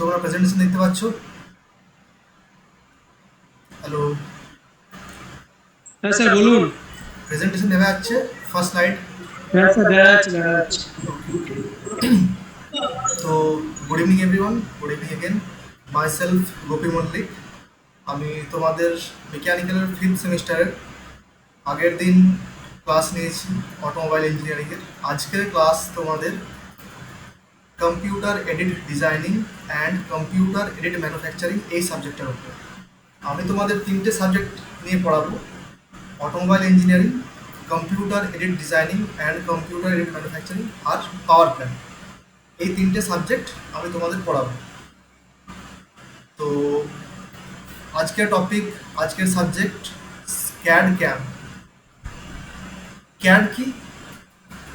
তোমরা প্রেজেন্টেশন দেখতে পাচ্ছ? হ্যালো, হ্যাঁ স্যার বলুন। প্রেজেন্টেশন দেখা যাচ্ছে ফার্স্ট স্লাইড। হ্যাঁ স্যার দেখা যাচ্ছে দেখা যাচ্ছে। তো good evening everyone, good evening again. Myself Gopi Mallick. আমি তোমাদের মেকানিক্যালের ফিফথ সেমিস্টারের আগের দিন ক্লাস নিয়েছি অটোমোবাইল ইঞ্জিনিয়ারিংয়ের। আজকের ক্লাস তোমাদের computer aided designing and computer aided manufacturing এই সাবজেক্টের উপর। আমি তোমাদের তিনটে সাবজেক্ট নিয়ে পড়াবো: অটোমোবাইল ইঞ্জিনিয়ারিং, computer aided designing and computer aided manufacturing, আর পাওয়ার প্ল্যান্ট। এই তিনটে সাবজেক্ট আমি তোমাদের পড়াবো। তো আজকের টপিক, আজকের সাবজেক্ট ক্যাড ক্যাম। ক্যাড কি?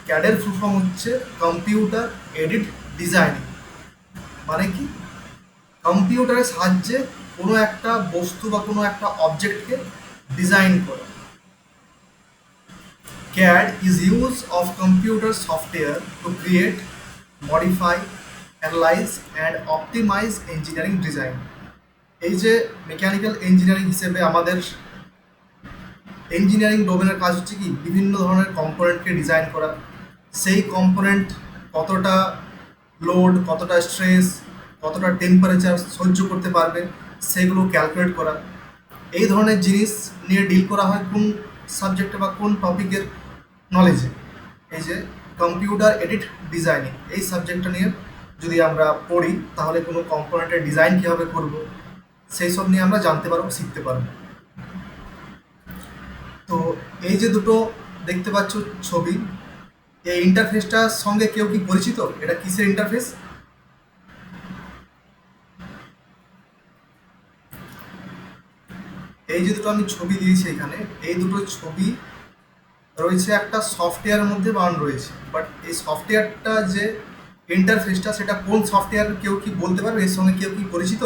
ক্যাডের ফুল ফর্ম হচ্ছে কম্পিউটার এডিট ডিজাইনিং। মানে কি? কম্পিউটারের সাহায্যে কোনো একটা বস্তু বা কোনো একটা অবজেক্টকে ডিজাইন করা। CAD is use of computer software to create, modify, analyze and optimize engineering design. এই যে মেকানিক্যাল ইঞ্জিনিয়ারিং হিসেবে আমাদের ইঞ্জিনিয়ারিং ডোমেনের কাজ হচ্ছে কি বিভিন্ন ধরনের কম্পোনেন্টকে ডিজাইন করা। সেই কম্পোনেন্ট কতটা লোড, কতটা স্ট্রেস, কতটা টেম্পারেচার সহ্য করতে পারবে সেগুলো ক্যালকুলেট করা। এই ধরনের জিনিস নিয়ে ডিল করা হয় কোন সাবজেক্টে বা কোন টপিকের নলেজে? এই যে কম্পিউটার এডিট ডিজাইনিং, এই সাবজেক্টটা নিয়ে যদি আমরা পড়ি তাহলে কোনো কম্পোনেন্টের ডিজাইন কীভাবে করব সেই সব নিয়ে আমরা জানতে পারবো, শিখতে পারবো। তো এই যে দুটো দেখতে পাচ্ছ ছবি, এই ইন্টারফেসটার সঙ্গে কেউ কি পরিচিত? এটা কিসের ইন্টারফেস? এই যে দুটো আমি ছবি দিয়েছি এখানে, এই দুটো ছবি রয়েছে একটা সফটওয়্যারের মধ্যে বানানো রয়েছে। বাট এই সফটওয়্যারটা যে ইন্টারফেসটা, সেটা কোন সফটওয়্যার কেউ কি বলতে পারবে? এর সঙ্গে কেউ কি পরিচিত?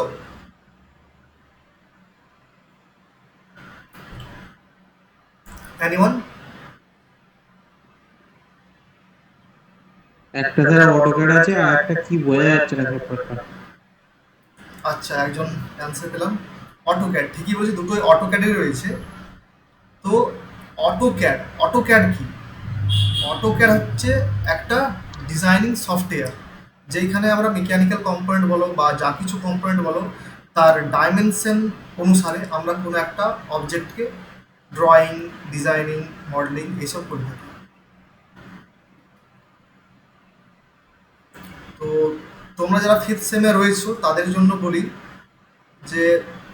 এনিওয়ান? একটা স্যার অটোক্যাড আছে আর একটা কি বোঝা যাচ্ছে না ব্যাপারটা। আচ্ছা, একজন অ্যান্সার পেলাম। অটোক্যাড, ঠিকই বলেছি, দুটোই অটোক্যাডের রয়েছে। তো অটোক্যাড, অটোক্যাড কি? অটোক্যাড হচ্ছে একটা ডিজাইনিং সফটওয়্যার, যেখানে আমরা মেকানিক্যাল কম্পোনেন্ট বলো বা যা কিছু কম্পোনেন্ট বলো, তার ডাইমেনশন অনুসারে আমরা কোনো একটা অবজেক্টকে ড্রয়িং, ডিজাইনিং, মডেলিং এইসব করে থাকি। তো তোমরা যারা ফিফথ সেমে রয়েছো তাদের জন্য বলি যে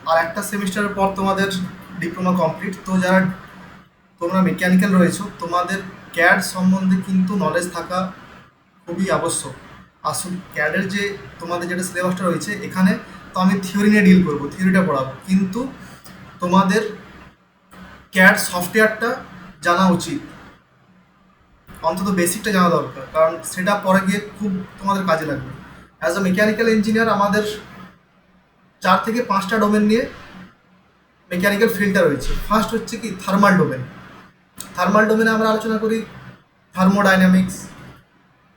আর একটা সেমিস্টারের পর তোমাদের ডিপ্লোমা কমপ্লিট। তো যারা তোমরা মেকানিক্যাল রয়েছো, তোমাদের ক্যাড সম্বন্ধে কিন্তু নলেজ থাকা খুবই আবশ্যক। আসল ক্যাডের যে তোমাদের যেটা সিলেবাসটা রয়েছে, এখানে তো আমি থিওরি নিয়ে ডিল করবো, থিওরিটা পড়াবো, কিন্তু তোমাদের ক্যাড সফটওয়্যারটা জানা উচিত, অন্তত বেসিকটা জানা দরকার, কারণ সেটা পরে গিয়ে খুব তোমাদের কাজে লাগবে। অ্যাজ আ মেকানিক্যাল ইঞ্জিনিয়ার আমাদের 4 থেকে 5টা ডোমেন নিয়ে মেকানিক্যাল ফিল্ডটা রয়েছে। ফার্স্ট হচ্ছে কি থার্মাল ডোমেন। থার্মাল ডোমেনে আমরা আলোচনা করি থার্মোডাইনামিক্স,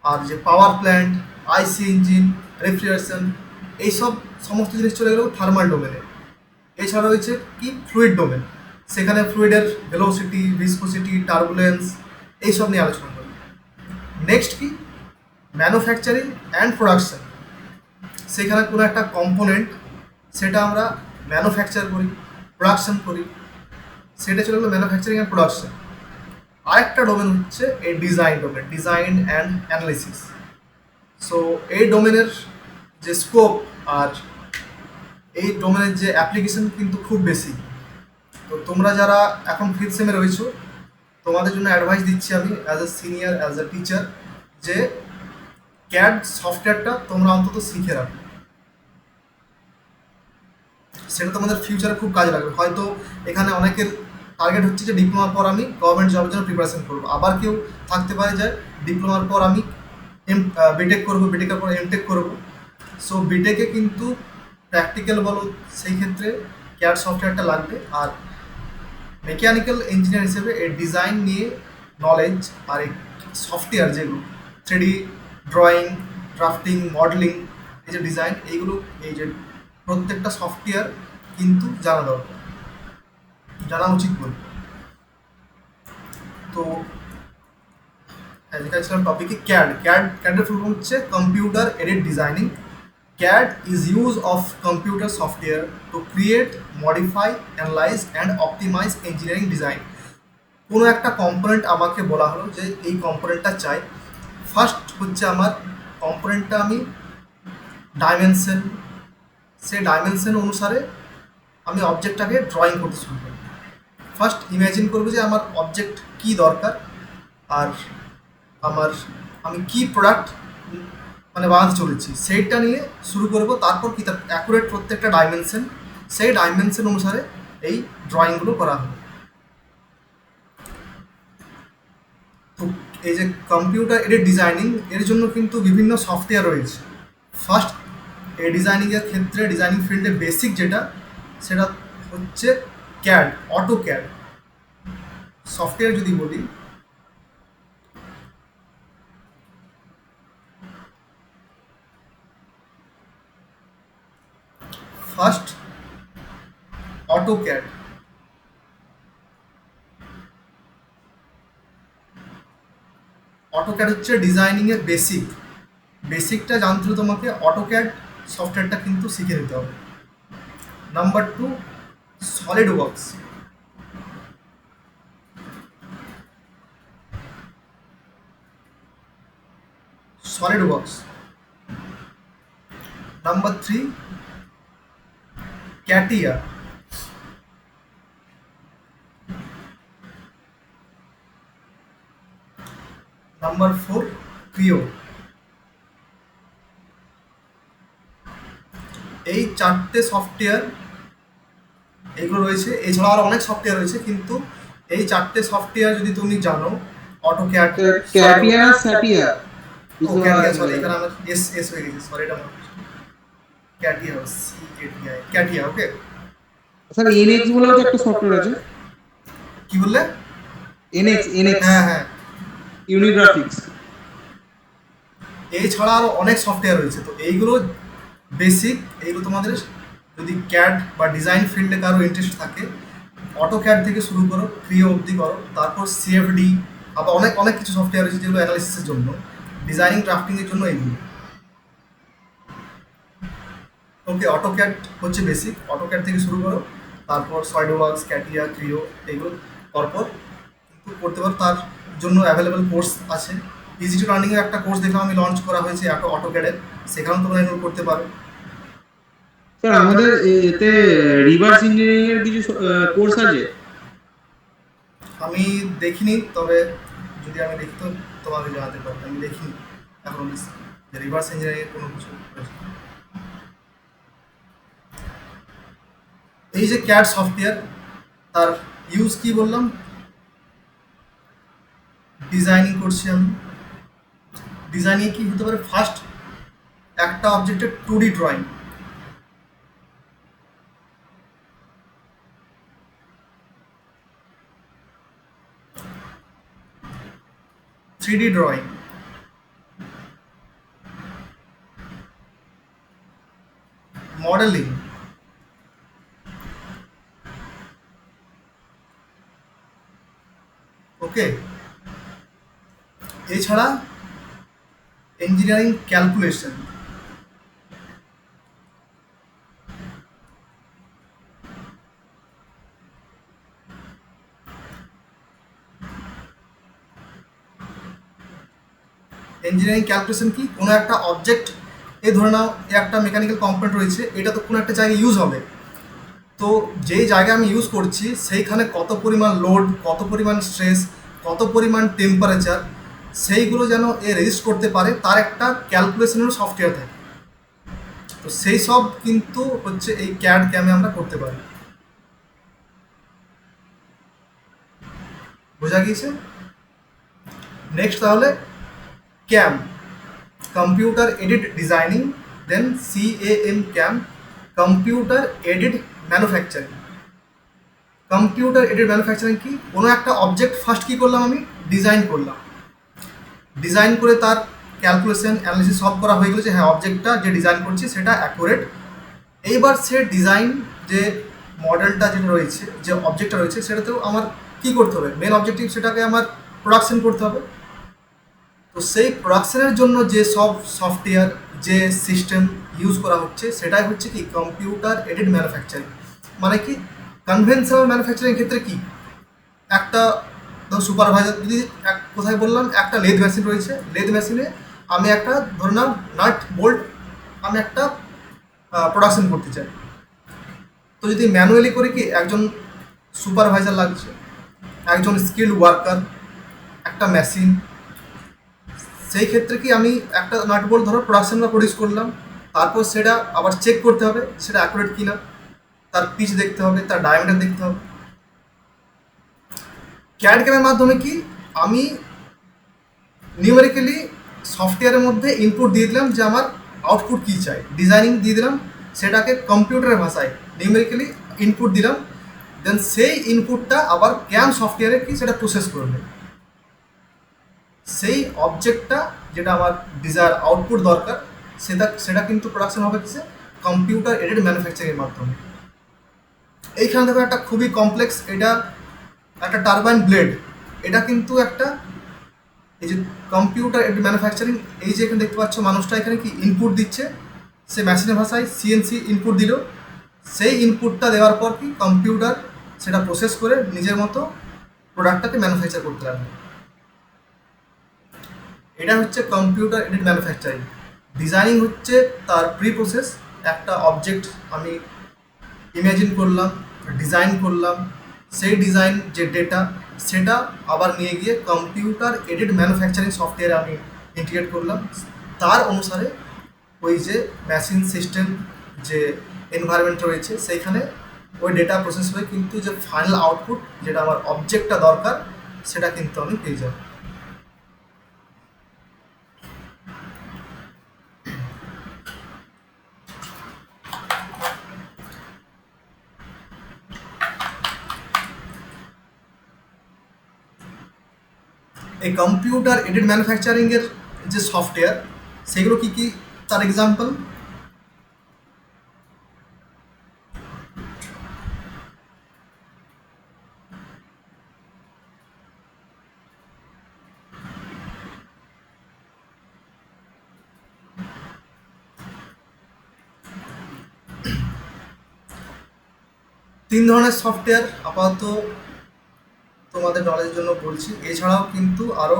আর যে পাওয়ার প্ল্যান্ট, আইসি ইঞ্জিন, রেফ্রিজারেশন, এইসব সমস্ত জিনিস চলে গেলেও থার্মাল ডোমেনে। এছাড়া রয়েছে কি ফ্লুইড ডোমেন, সেখানে ফ্লুইডের ভেলোসিটি, ভিসকোসিটি, টার্বুলেন্স এইসব নিয়ে আলোচনা করি। নেক্সট কি ম্যানুফ্যাকচারিং অ্যান্ড প্রোডাকশন, সেখানে কোনো একটা কম্পোনেন্ট সেটা আমরা ম্যানুফ্যাকচার করি, প্রোডাকশন করি, সেটা চলে গেলো ম্যানুফ্যাকচারিং অ্যান্ড প্রোডাকশন। আরেকটা ডোমেন হচ্ছে এই design domain, design and analysis. So এই ডোমেনের যে স্কোপ আর এই ডোমেনের যে অ্যাপ্লিকেশন কিন্তু খুব বেশি। তো তোমরা যারা এখন ফিফথ সেমে রয়েছো, তোমাদের জন্য অ্যাডভাইস দিচ্ছি আমি as a senior, as a teacher, যে ক্যাড সফটওয়্যারটা তোমরা অন্তত শিখে রাখো। সেটা তোমাদের ফিউচারে খুব কাজে লাগবে। হয়তো এখানে অনেকের টার্গেট হচ্ছে যে ডিপ্লোমার পর আমি গভর্নমেন্ট জবের জন্য প্রিপারেশন করবো। আবার কেউ থাকতে পারে যে ডিপ্লোমার পর আমি বিটেক করবো, বিটেকের পর এমটেক করবো। সো বিটেকে কিন্তু প্র্যাকটিক্যাল বলো, সেই ক্ষেত্রে ক্যাড সফটওয়্যারটা লাগবে। আর মেকানিক্যাল ইঞ্জিনিয়ার হিসেবে এই ডিজাইন নিয়ে নলেজ আর এই সফটওয়্যার যেগুলো 3D ড্রয়িং, ড্রাফটিং, মডেলিং, এই যে ডিজাইন, এইগুলো এই যে প্রত্যেকটা সফটওয়্যার কিন্তু জানা দরকার, জানা উচিত বলবো। তো যেটা ছিলাম টপিকে ক্যাডের ফুল ফর্ম হচ্ছে computer aided designing. CAD is use of computer software to create, modify, analyze and optimize engineering design. কোনো একটা কম্পোনেন্ট আমাকে বলা হলো যে এই কম্পোনেন্টটা চাই, ফার্স্ট হচ্ছে আমার কম্পোনেন্টটা আমি ডাইমেনশন, সেই ডাইমেনশন অনুসারে আমি অবজেক্টটাকে ড্রয়িং করতে শুরু করি। ফার্স্ট ইমাজিন করবো যে আমার অবজেক্ট কী দরকার, আর আমি কি প্রোডাক্ট মানে বানাতে চলেছি সেইটা নিয়ে শুরু করবো। তারপর কি তার অ্যাকুরেট প্রত্যেকটা ডাইমেনশন, সেই ডাইমেনশন অনুসারে এই ড্রয়িংগুলো করা হবে। তো এই যে কম্পিউটার এডেড ডিজাইনিং, এর জন্য কিন্তু বিভিন্ন সফটওয়্যার রয়েছে। ফার্স্ট এই ডিজাইনিংয়ের ক্ষেত্রে ডিজাইনিং ফিল্ডে বেসিক যেটা, সেটা হচ্ছে ক্যাড, অটোক্যাড সফটওয়্যার। যদি বলি ফার্স্ট অটোক্যাড, অটোক্যাড হচ্ছে ডিজাইনিংয়ের বেসিকটা জানতে হলে তোমাকে অটোক্যাড সফটওয়্যারটা কিন্তু শিখে নিতে হবে। Number 2 SolidWorks, number 3 CATIA, number 4 Creo. এই চারটে সফটওয়্যার এইগুলো রয়েছে। এছাড়াও আরও অনেক সফটওয়্যার রয়েছে, কিন্তু এই চারটে সফটওয়্যার যদি তুমি জানো, অটোক্যাড, ক্যাটিয়া স্যাটিয়া সরি এখানে আমার এস হয়ে গেছে, সরি, এটা আমার ক্যাটিয়া, ক্যাটিয়া। ওকে স্যার এনএক্স বলেও তো একটা সফটওয়্যার আছে। কি বললে? এনএক্স হ্যাঁ হ্যাঁ, ইউনিগ্রাফিক্স। এছাড়া আরও অনেক সফটওয়্যার রয়েছে। তো এইগুলো বেসিক, এইগুলো তোমাদের যদি ক্যাড বা ডিজাইন ফিল্ডে কারো ইন্টারেস্ট থাকে, অটোক্যাড থেকে শুরু করো, ক্রিও অবধি করো, তারপর সিএফডি, আবার অনেক অনেক কিছু সফটওয়্যার রয়েছে যেগুলো অ্যানালিসিসের জন্য, ডিজাইনিং ড্রাফটিংয়ের জন্য এইগুলো। ওকে, অটোক্যাড হচ্ছে বেসিক, অটোক্যাড থেকে শুরু করো, তারপর সলিডওয়ার্কস, ক্যাটিয়া, ক্রিও এগুলো পরপর কিন্তু করতে পারো। তার জন্য অ্যাভেলেবেল কোর্স আছে। ইজি টু লার্নিংয়ের একটা কোর্স দেখলাম আমি লঞ্চ করা হয়েছে অটোক্যাডের, সেখানেও তোমরা এনরোল করতে পারো। স্যার আমাদের এতে রিভার্স ইঞ্জিনিয়ারিং এর কিছু কোর্স আছে? আমি দেখিনি, তবে যদি আমি দেখি তো তোমাকে জানাতে পারবো। আমি দেখিনি এখন যে রিভার্স ইঞ্জিনিয়ারিংয়ের কোনো কিছু রয়েছে। এই যে ক্যাড সফটওয়্যার, তার ইউজ কি বললাম, ডিজাইনিং করছি আমি। ডিজাইনিং কি হতে পারে? ফার্স্ট একটা অবজেক্টের 2D drawing, three D drawing, modelling, okay. এছাড়া ইঞ্জিনিয়ারিং ক্যালকুলেশন, ইঞ্জিনিয়ারিং ক্যালকুলেশন কি? কোনো একটা অবজেক্ট, এই ধরে নাও একটা মেকানিক্যাল কম্পোনেন্ট রয়েছে, এটা তো কোনো একটা জায়গায় ইউজ হবে। তো যেই জায়গায় আমি ইউজ করছি সেইখানে কত পরিমাণ লোড, কত পরিমাণ স্ট্রেস, কত পরিমাণ টেম্পারেচার, সেইগুলো যেন রেজিস্ট করতে পারে, তার একটা ক্যালকুলেশনের সফটওয়্যার থাকে। তো সেই সব কিন্তু হচ্ছে এই ক্যাড ক্যামে আমরা করতে পারি। বোঝা গিয়েছে? নেক্সট তাহলে CAM, computer aided designing, then CAM, computer aided manufacturing. Computer aided manufacturing কি? কোনো একটা অবজেক্ট ফার্স্ট কী করলাম, আমি ডিজাইন করলাম, ডিজাইন করে তার ক্যালকুলেশন অ্যানালিসিস সব করা হয়ে গেলো যে হ্যাঁ অবজেক্টটা যে ডিজাইন করছি সেটা অ্যাকুরেট। এইবার সে ডিজাইন যে মডেলটা যেটা রয়েছে, যে অবজেক্টটা রয়েছে, সেটাতেও আমার কী করতে হবে, মেন অবজেক্টিভ সেটাকে আমার প্রোডাকশন করতে হবে। তো সেই প্রোডাকশনের জন্য যে সব সফটওয়্যার, যে সিস্টেম ইউজ করা হচ্ছে সেটাই হচ্ছে কি কম্পিউটার এডেড ম্যানুফ্যাকচারিং। মানে কি কনভেনশনাল ম্যানুফ্যাকচারিং ক্ষেত্রে কি একটা সুপারভাইজার যদি কোথায় বললাম একটা লেদ মেশিন রয়েছে, লেদ মেশিনে আমি একটা ধরে নাও নাট বোল্ট আমি একটা প্রোডাকশন করতে চাই। তো যদি ম্যানুয়ালি করে কি একজন সুপারভাইজার লাগছে, একজন স্কিল্ড ওয়ার্কার, একটা মেশিন। সেই ক্ষেত্রে কি আমি একটা নাট বোল্ট ধরো প্রোডাকশন বা প্রডিউস করলাম, তারপর সেটা আবার চেক করতে হবে সেটা অ্যাকুরেট কিনা, তার পিচ দেখতে হবে, তার ডায়ামিটার দেখতে হবে। ক্যাড ক্যামের মাধ্যমে কি আমি নিউমেরিক্যালি সফটওয়্যারের মধ্যে ইনপুট দিয়ে দিলাম যে আমার আউটপুট কী চাই, ডিজাইনিং দিয়ে দিলাম, সেটাকে কম্পিউটারের ভাষায় নিউমেরিক্যালি ইনপুট দিলাম, দেন সেই ইনপুটটা আবার ক্যাম সফটওয়্যারে কি সেটা প্রসেস করবে। সেই অবজেক্টটা যেটা আমার ডিজায়ার আউটপুট দরকার সেটা কিন্তু প্রোডাকশন হবে কিসে, কম্পিউটার এডেড ম্যানুফ্যাকচারিংয়ের মাধ্যমে। এইখানে দেখো একটা খুবই কমপ্লেক্স, এটা একটা টারবাইন ব্লেড, এটা কিন্তু একটা এই যে কম্পিউটার এডেড ম্যানুফ্যাকচারিং, এই যে এখানে দেখতে পাচ্ছ মানুষটা এখানে কি ইনপুট দিচ্ছে, সে মেশিনের ভাষায় সিএনসি ইনপুট দিল, সেই ইনপুটটা দেওয়ার পর কি কম্পিউটার সেটা প্রসেস করে নিজের মতো প্রোডাক্টটাকে ম্যানুফ্যাকচার করতে লাগবে। এটা হচ্ছে কম্পিউটার এডেড ম্যানুফ্যাকচারিং। ডিজাইনিং হচ্ছে তার প্রি প্রসেস, একটা অবজেক্ট আমি ইমাজিন করলাম, ডিজাইন করলাম, সেই ডিজাইন যে ডেটা সেটা আবার নিয়ে গিয়ে কম্পিউটার এডেড ম্যানুফ্যাকচারিং সফটওয়্যারে আমি ইন্টিগ্রেট করলাম। তার অনুসারে ওই যে মেশিন সিস্টেম যে এনভায়রনমেন্ট রয়েছে সেইখানে ওই ডেটা প্রসেস হয়ে কিন্তু যে ফাইনাল আউটপুট যেটা আমার অবজেক্টটা দরকার সেটা কিন্তু আমি পেয়ে যাব। এই কম্পিউটার এডেড ম্যানুফ্যাকচারিংয়ের যে সফটওয়্যার সেগুলো কি কি তার এক্সাম্পল, তিন ধরনের সফটওয়্যার আপাতত তোমাদের নলেজের জন্য বলছি। এছাড়াও কিন্তু আরও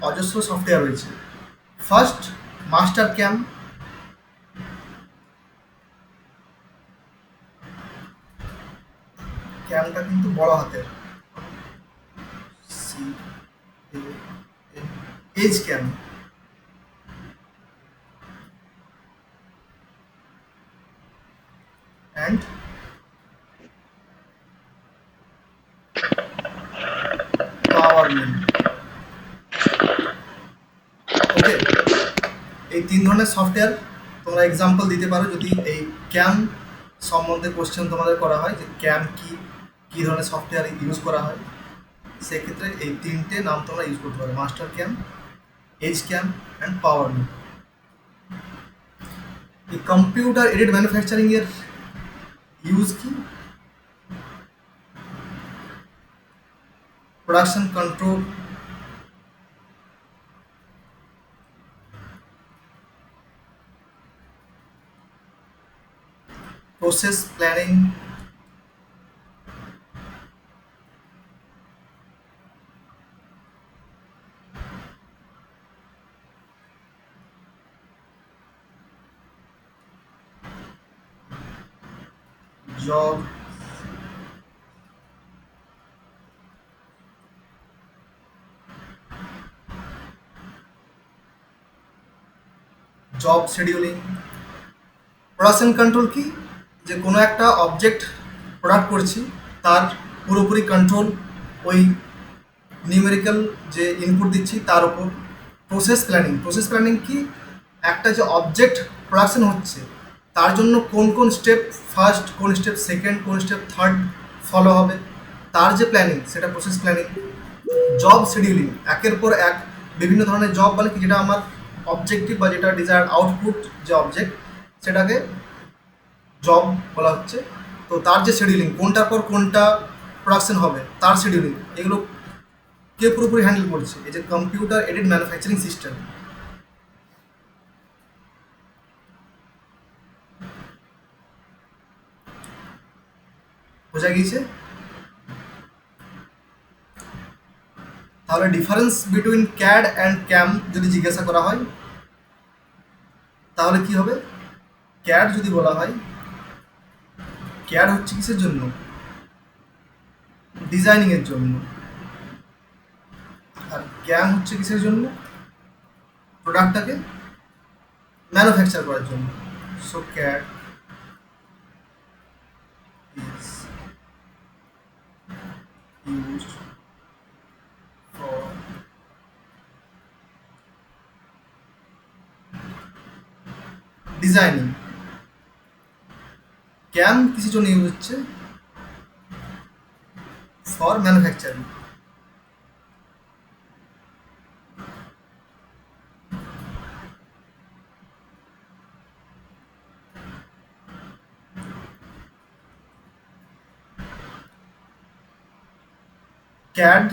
অজস্র সফটওয়্যার রয়েছে। ফার্স্ট মাস্টার ক্যাম, ক্যামটা কিন্তু বড় হাতের, এজ ক্যাম, অ্যান্ড পাওয়ার মিল। ওকে, এই তিন ধরনের সফটওয়্যার তোমরা এক্সাম্পল দিতে পারো যদি এই ক্যাম সম্বন্ধে কোশ্চেন তোমাদের করা হয় যে ক্যাম কী ধরনের সফটওয়্যার ইউজ করা হয়, সেক্ষেত্রে এই তিনটে নাম তোমরা ইউজ করতে পারো, Mastercam, Edgecam and PowerMill. এই কম্পিউটার এডেড ম্যানুফ্যাকচারিংয়ের ইউজ কি, production control, process planning, job scheduling। Production control কি, যে কোনো একটা অবজেক্ট প্রোডাক্ট করছি তার পুরোপুরি কন্ট্রোল ওই নিউমেরিক্যাল যে ইনপুট দিচ্ছি তার উপর। প্রসেস প্ল্যানিং কি, একটা যে অবজেক্ট প্রোডাকশন হচ্ছে তার জন্য কোন কোন স্টেপ ফার্স্ট, কোন স্টেপ সেকেন্ড, কোন স্টেপ থার্ড ফলো হবে, তার যে প্ল্যানিং সেটা প্রসেস প্ল্যানিং। জব শিডিউলিং, একের পর এক বিভিন্ন ধরনের জব, মানে কি যেটা আমার অবজেক্টিভ বা যেটা ডিজায়ার্ড আউটপুট যে অবজেক্ট, সেটাকে জব বলা হচ্ছে। তো তার যে শিডিউলিং, কোনটার পর কোনটা প্রোডাকশন হবে তার শিডিউলিং, এগুলো কে পুরোপুরি হ্যান্ডেল করছে? এই যে কম্পিউটার এডেড ম্যানুফ্যাকচারিং সিস্টেম। বোঝা গিয়েছে? তাহলে ডিফারেন্স বিটুইন ক্যাড অ্যান্ড ক্যাম যদি জিজ্ঞাসা করা হয় তাহলে কি হবে? ক্যাড যদি বলা হয়, ক্যাড হচ্ছে কিসের জন্য? ডিজাইনিং এর জন্য। আর ক্যাম হচ্ছে কিসের জন্য? প্রোডাক্টটাকে ম্যানুফ্যাকচার করার জন্য। So CAD is used for designing. CAM কিসের জন্য ইউজ হচ্ছে? For manufacturing. ক্যাড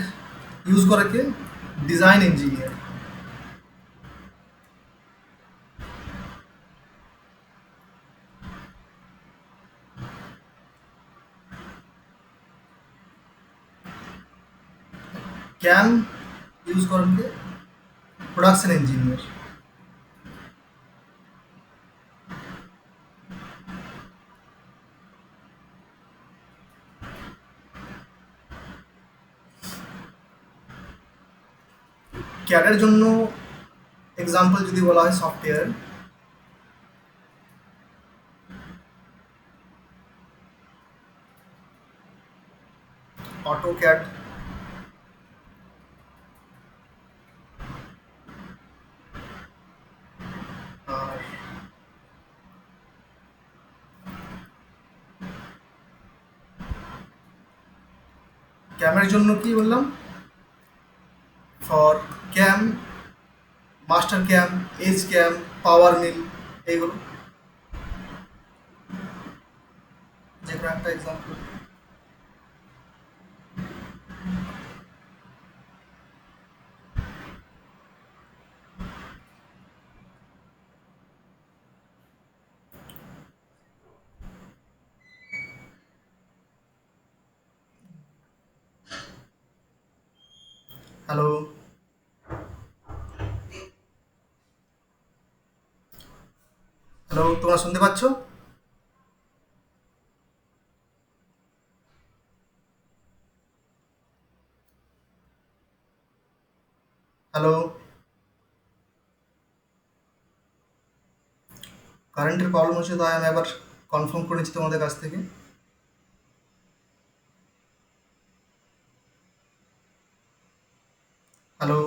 ইউজ করে কে? Design engineer. ক্যাম ইউজ করেন কে? Production engineer. ক্যাডের জন্য এক্সাম্পল যদি বলা হয় সফটওয়্যার, অটোক্যাড, আর ক্যামের জন্য কি বললাম? For CAM, Mastercam, Edgecam, PowerMill, এইগুলো যে কোনো একটা এক্সাম্পল। হ্যালো, হ্যালো, তোমরা শুনতে পাচ্ছ? হ্যালো, কারেন্টের প্রবলেম হচ্ছে, তাই আমি আবার কনফার্ম করে নিচ্ছি তোমাদের কাছ থেকে। হ্যালো,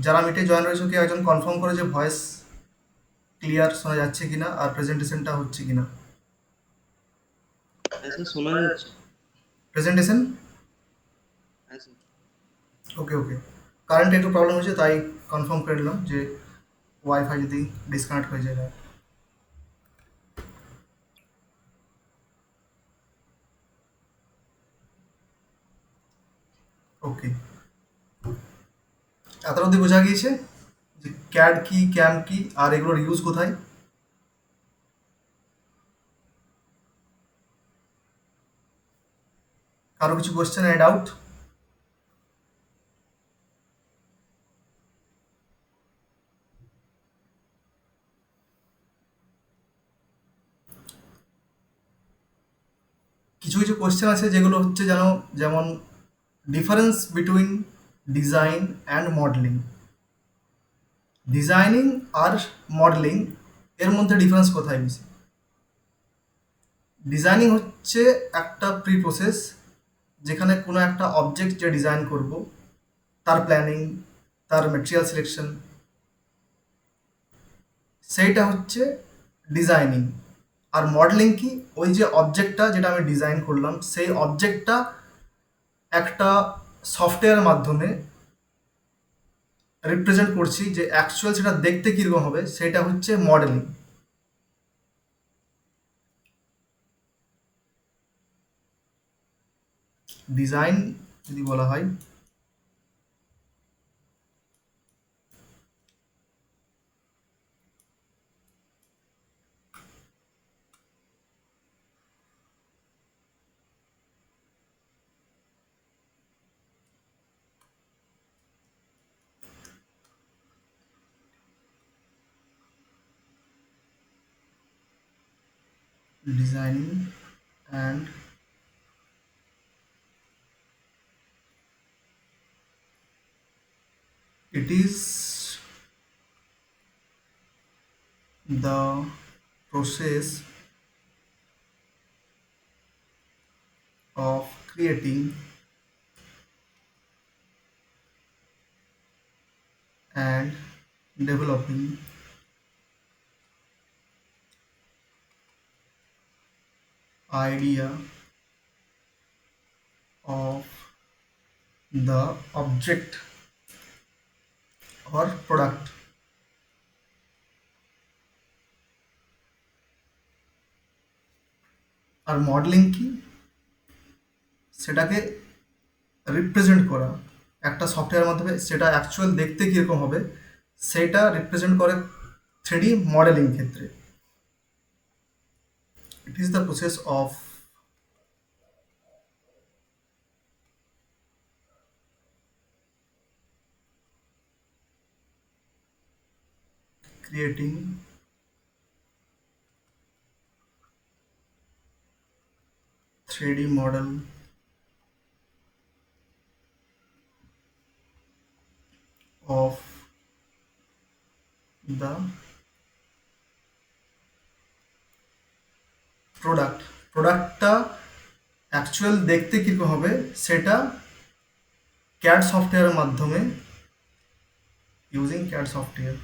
যারা মিটে জয়েন রয়েছে কি একজন কনফার্ম করে যে ভয়েস ক্লিয়ার শোনা যাচ্ছে কিনা আর প্রেজেন্টেশনটা হচ্ছে কিনা। হ্যাঁ স্যার, শোনা যাচ্ছে। প্রেজেন্টেশন হ্যাঁ স্যার। ওকে ওকে। কারেন্ট একটু প্রবলেম হচ্ছে, তাই কনফার্ম করে নিলাম যে ওয়াইফাই যদি ডিসকানেক্ট হয়ে যায়। ওকে, এত অবধি বোঝা গিয়েছে যে ক্যাড কি, ক্যাম কি, আর এগুলোর ইউজ কোথায়। কারো কিছু কোয়েশ্চেন এ ডাউট? কিছু কিছু কোয়েশ্চেন আছে যেগুলো হচ্ছে যেমন difference between design and modeling. Designing আর মডেলিং এর মধ্যে ডিফারেন্স কোথায় বেশি? ডিজাইনিং হচ্ছে একটা প্রি প্রসেস, যেখানে কোনো একটা অবজেক্ট যে ডিজাইন করব তার প্ল্যানিং, তার ম্যাটেরিয়াল সিলেকশন, সেইটা হচ্ছে ডিজাইনিং। আর মডেলিং কি? ওই যে অবজেক্টটা যেটা আমি ডিজাইন করলাম, সেই অবজেক্টটা একটা সফটওয়্যারের মাধ্যমে রিপ্রেজেন্ট করছি, যে অ্যাকচুয়াল সেটা দেখতে কীরকম হবে, সেটা হচ্ছে মডেলিং। ডিজাইন যদি বলা হয়, designing and it is the process of creating and developing idea of the object or product। আর মডেলিং কি, সেটাকে রিপ্রেজেন্ট করা একটা সফটওয়্যারের মাধ্যমে, সেটা অ্যাকচুয়াল দেখতে কীরকম হবে সেটা রিপ্রেজেন্ট করে 3D মডেলিং ক্ষেত্রে। It is the process of creating three-D model of the product. প্রোডাক্টটা অ্যাকচুয়াল দেখতে কীরকম হবে সেটা ক্যাড সফটওয়্যারের মাধ্যমে, using CAD software,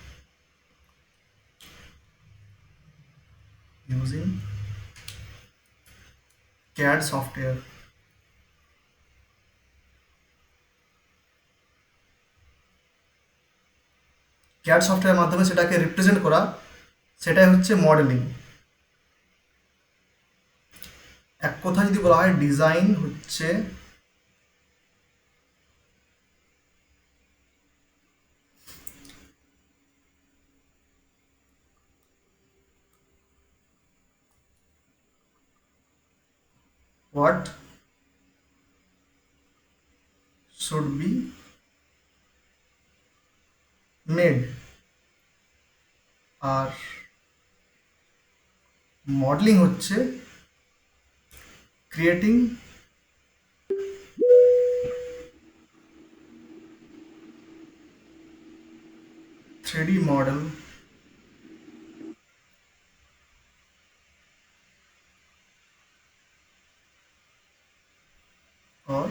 using CAD software. CAD সফটওয়্যারের মাধ্যমে সেটাকে রিপ্রেজেন্ট করা, সেটাই হচ্ছে মডেলিং। এক কথা যদি বলা হয়, ডিজাইন হচ্ছে what should be made, আর মডেলিং হচ্ছে creating three model or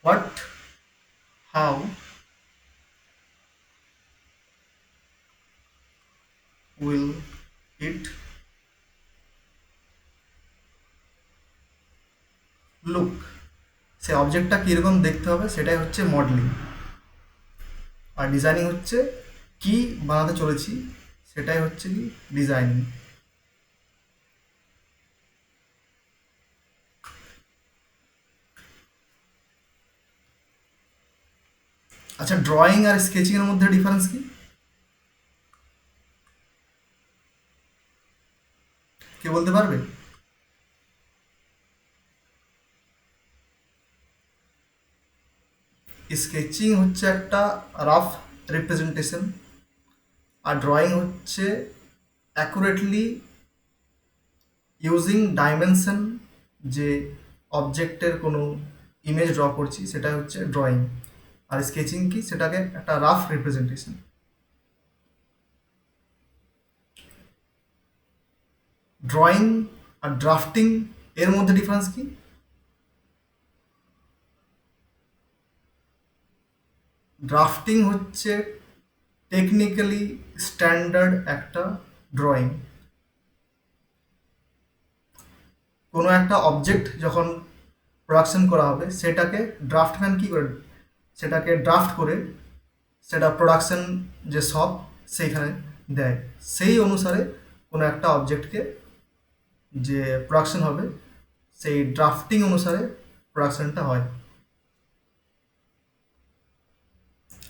what, how will it look, সে অবজেক্টটা কীরকম দেখতে হবে সেটাই হচ্ছে মডেলিং। আর ডিজাইনিং হচ্ছে কি বানাতে চলেছি, সেটাই হচ্ছে কি ডিজাইনিং। আচ্ছা, ড্রয়িং আর স্কেচিং এর মধ্যে ডিফারেন্স কি, কে বলতে পারবে? স্কেচিং হচ্ছে একটা রাফ রিপ্রেজেন্টেশন, আর ড্রয়িং হচ্ছে অ্যাকুরেটলি ইউজিং ডাইমেনশন, যে অবজেক্টের কোনো ইমেজ ড্র করছি সেটা হচ্ছে ড্রয়িং। আর স্কেচিং কি, সেটাকে একটা রাফ রিপ্রেজেন্টেশন। ড্রয়িং আর ড্রাফটিং এর মধ্যে ডিফারেন্স কি? ড্রাফটিং হচ্ছে টেকনিক্যালি স্ট্যান্ডার্ড একটা ড্রয়িং। কোনো একটা অবজেক্ট যখন প্রোডাকশন করা হবে, সেটাকে ড্রাফটম্যান কী করে, সেটাকে ড্রাফট করে সেটা প্রোডাকশন যে শপ সেইখানে দেয়, সেই অনুসারে কোনো একটা অবজেক্টকে যে প্রোডাকশন হবে সেই ড্রাফটিং অনুসারে প্রোডাকশনটা হয়।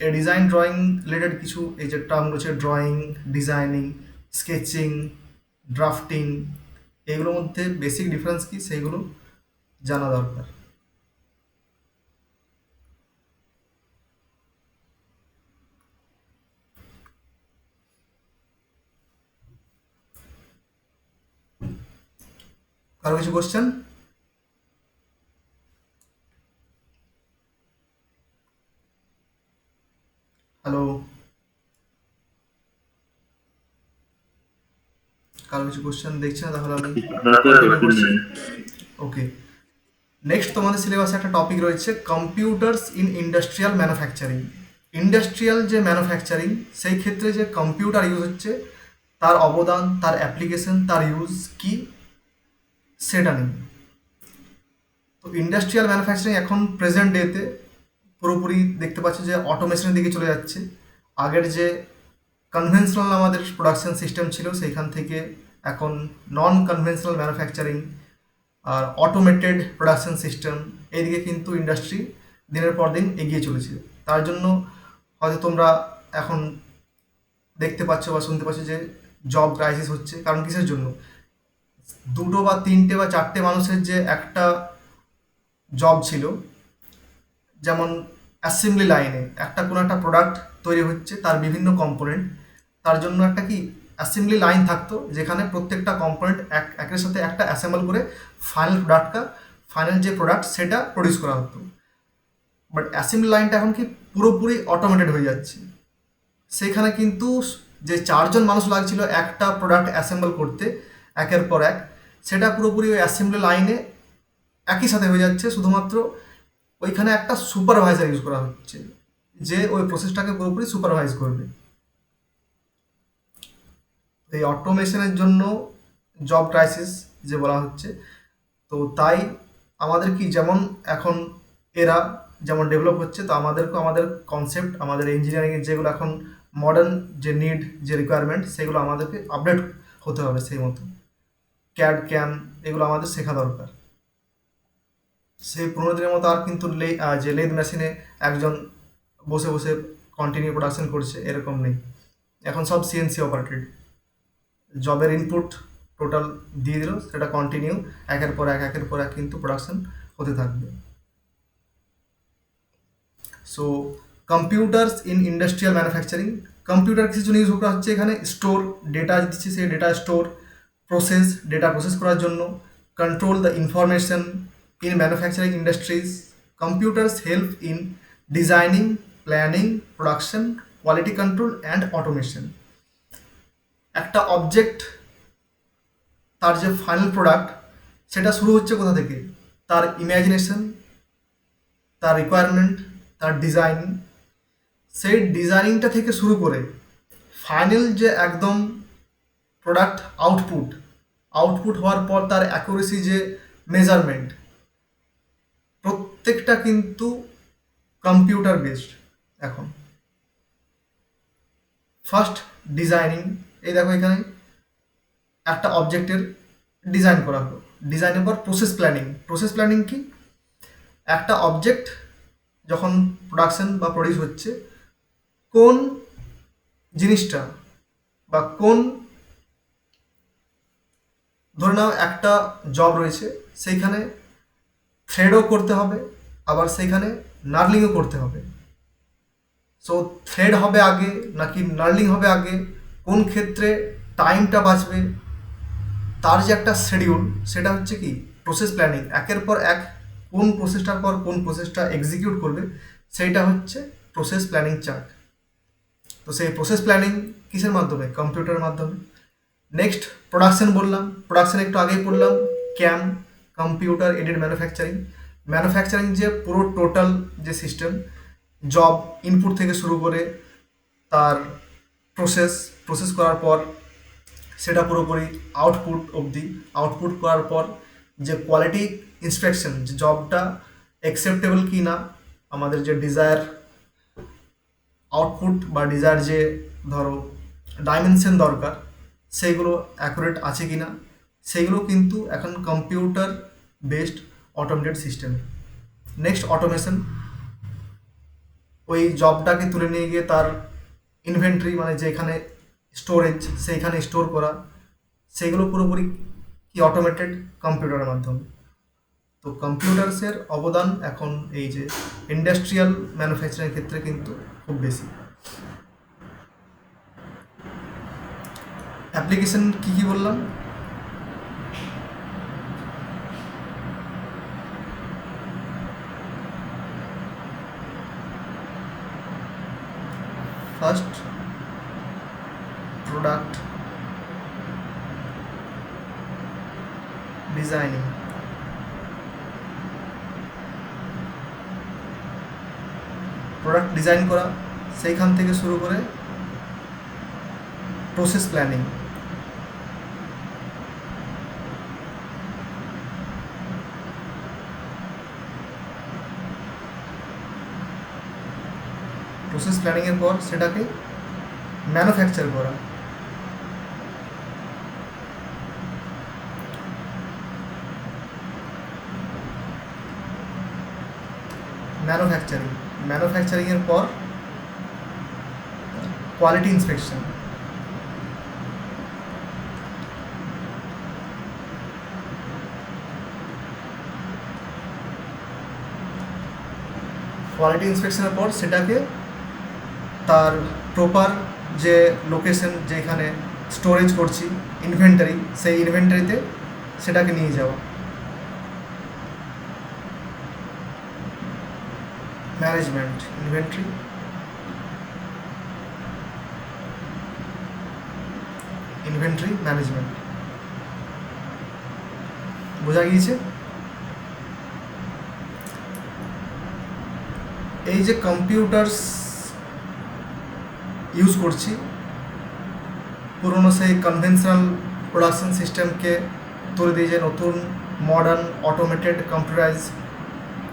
এই ডিজাইন ড্রয়িং রিলেটেড কিছু এই যে টার্ম রয়েছে, ড্রয়িং, ডিজাইনিং, স্কেচিং, ড্রাফটিং, এগুলোর মধ্যে বেসিক ডিফারেন্স কি সেইগুলো জানা দরকার। কারো কিছু কোশ্চেন? হ্যালো, কারো কিছু কোশ্চেন দেখছি না, তাহলে আমি কন্টিনিউ করছি। ওকে, নেক্সট তোমাদের সিলেবাসে একটা টপিক রয়েছে computers in industrial manufacturing. Industrial যে ম্যানুফ্যাকচারিং সেই ক্ষেত্রে যে কম্পিউটার ইউজ হচ্ছে তার অবদান, তার অ্যাপ্লিকেশন, তার ইউজ কি সেটা নিয়ে। তো ইন্ডাস্ট্রিয়াল ম্যানুফ্যাকচারিং এখন প্রেজেন্ট ডেতে পুরোপুরি দেখতে পাচ্ছি যে অটোমেশনের দিকে চলে যাচ্ছে। আগের যে কনভেনশনাল আমাদের প্রোডাকশন সিস্টেম ছিল সেইখান থেকে এখন নন কনভেনশনাল ম্যানুফ্যাকচারিং আর অটোমেটেড প্রোডাকশন সিস্টেম, এইদিকে কিন্তু ইন্ডাস্ট্রি দিনের পর দিন এগিয়ে চলেছে। তার জন্য হয়তো তোমরা এখন দেখতে পাচ্ছ বা শুনতে পাচ্ছ যে জব ক্রাইসিস হচ্ছে। কারণ কিসের জন্য? দুটো বা তিনটে বা চারটে মানুষের যে একটা জব ছিল, যেমন অ্যাসেম্বলি লাইনে একটা কোনো একটা প্রোডাক্ট তৈরি হচ্ছে, তার বিভিন্ন কম্পোনেন্ট, তার জন্য একটা কি অ্যাসেম্বলি লাইন থাকতো যেখানে প্রত্যেকটা কম্পোনেন্ট একের সাথে একটা অ্যাসেম্বল করে ফাইনাল যে প্রোডাক্ট সেটা প্রডিউস করা হতো। বাট অ্যাসেম্বলি লাইনটা এখন কি পুরোপুরি অটোমেটেড হয়ে যাচ্ছে। সেখানে কিন্তু যে চারজন মানুষ লাগছিল একটা প্রোডাক্ট অ্যাসেম্বল করতে একের পর এক, সেটা পুরোপুরি ওই অ্যাসেম্বলি লাইনে একই সাথে হয়ে যাচ্ছে। শুধুমাত্র ওইখানে একটা সুপারভাইজার ইউজ করা হচ্ছে যে ওই প্রসেসটাকে পুরোপুরি সুপারভাইজ করবে। এই অটোমেশনের জন্য জব ক্রাইসিস যে বলা হচ্ছে, তো তাই আমাদের কি যেমন এখন এরা যেমন ডেভেলপ হচ্ছে, তো আমাদেরকে আমাদের কনসেপ্ট, আমাদের ইঞ্জিনিয়ারিংয়ের যেগুলো এখন মডার্ন যে নিড, যে রিকোয়ারমেন্ট, সেগুলো আমাদেরকে আপডেট হতে হবে সেই মতো। ক্যাড ক্যাম এগুলো আমাদের শেখা দরকার। সেই 15 দিনের মতো আর কিন্তু যে লেদ মেশিনে একজন বসে বসে কন্টিনিউ প্রোডাকশন করছে এরকম নেই। এখন সব সিএনসি অপারেটেড। জবের ইনপুট টোটাল দিয়ে দিল, সেটা কন্টিনিউ একের পর এক কিন্তু প্রোডাকশন হতে থাকবে। So computers in industrial manufacturing, computer কিছু জন্য ইউজ করা হচ্ছে এখানে স্টোর ডেটা দিচ্ছে, সেই data store, process data process করার জন্য, control the information in manufacturing industries. Computers help in designing, planning, production, quality control and automation. একটা অবজেক্ট, তার যে ফাইনাল প্রোডাক্ট সেটা শুরু হচ্ছে কোথা থেকে? তার ইমাজিনেশন, তার রিকোয়ারমেন্ট, তার ডিজাইন, সেই ডিজাইনিংটা থেকে শুরু করে ফাইনাল যে একদম প্রোডাক্ট আউটপুট হওয়ার পর তার অ্যাকুরেসি যে মেজারমেন্ট, প্রত্যেকটা কিন্তু কম্পিউটার বেসড। এখন ফার্স্ট ডিজাইনিং, এই দেখো এখানে একটা অবজেক্টের ডিজাইন করা হলো, ডিজাইনের পর প্রসেস প্ল্যানিং কি? একটা অবজেক্ট যখন প্রোডাকশন বা প্রডিউস হচ্ছে, কোন জিনিসটা বা কোন, ধরে নাও একটা জব রয়েছে, সেইখানে থ্রেডও করতে হবে, আবার সেইখানে নার্লিংও করতে হবে। সো থ্রেড হবে আগে নাকি নার্লিং হবে আগে, কোন ক্ষেত্রে টাইমটা বাঁচবে, তার যে একটা শিডিউল, সেটা হচ্ছে কি প্রসেস প্ল্যানিং। একের পর এক কোন প্রসেসটার পর কোন প্রসেসটা এক্সিকিউট করবে, সেইটা হচ্ছে প্রসেস প্ল্যানিং চার্ট। তো সেই প্রসেস প্ল্যানিং কিসের মাধ্যমে? কম্পিউটারের মাধ্যমে। নেক্সট প্রোডাকশন বললাম, প্রোডাকশন একটু আগেই পড়লাম, ক্যাম, কম্পিউটার এডেড ম্যানুফ্যাকচারিং যে পুরো টোটাল যে সিস্টেম, জব ইনপুট থেকে শুরু করে তার প্রসেস করার পর সেটা পুরোপুরি আউটপুট করার পর যে কোয়ালিটি ইন্সপেকশন, যে জবটা অ্যাকসেপ্টেবল কি না, আমাদের যে ডিজায়ার আউটপুট বা ডিজায়ার যে ধরো ডাইমেনশন দরকার সেইগুলো অ্যাকুরেট আছে কি না, সেইগুলো কিন্তু এখন computer based automated system. Next automation, ওই জবটাকে তুলে নিয়ে গিয়ে তার ইনভেন্টরি মানে যেখানে স্টোরেজ সেইখানে স্টোর করা, সেগুলো পুরোপুরি কি অটোমেটেড কম্পিউটারের মাধ্যমে। তো কম্পিউটার্সের অবদান এখন এই যে ইন্ডাস্ট্রিয়াল ম্যানুফ্যাকচারিং ক্ষেত্রে কিন্তু খুব বেশি। অ্যাপ্লিকেশন কি কি বললাম? First, product designing, product design করা, সেইখান থেকে শুরু করে প্রসেস প্ল্যানিং, প্রসেস প্ল্যানিংয়ের পর সেটাকে ম্যানুফ্যাকচার করা, ম্যানুফ্যাকচারিংয়ের পর কোয়ালিটি ইন্সপেকশন, কোয়ালিটি ইন্সপেকশনের পর সেটাকে তার প্রপার যে লোকেশন যেখানে স্টোরেজ করছি ইনভেন্টারি, সেই ইনভেন্টারিতে সেটাকে নিয়ে যাওয়া। Management, inventory, management. বোঝা গিয়েছে? এই যে কম্পিউটার্স ইউজ করছি, পুরনো সেই কনভেনশনাল প্রোডাকশন সিস্টেমকে তুলে দিয়ে যে নতুন modern automated computerise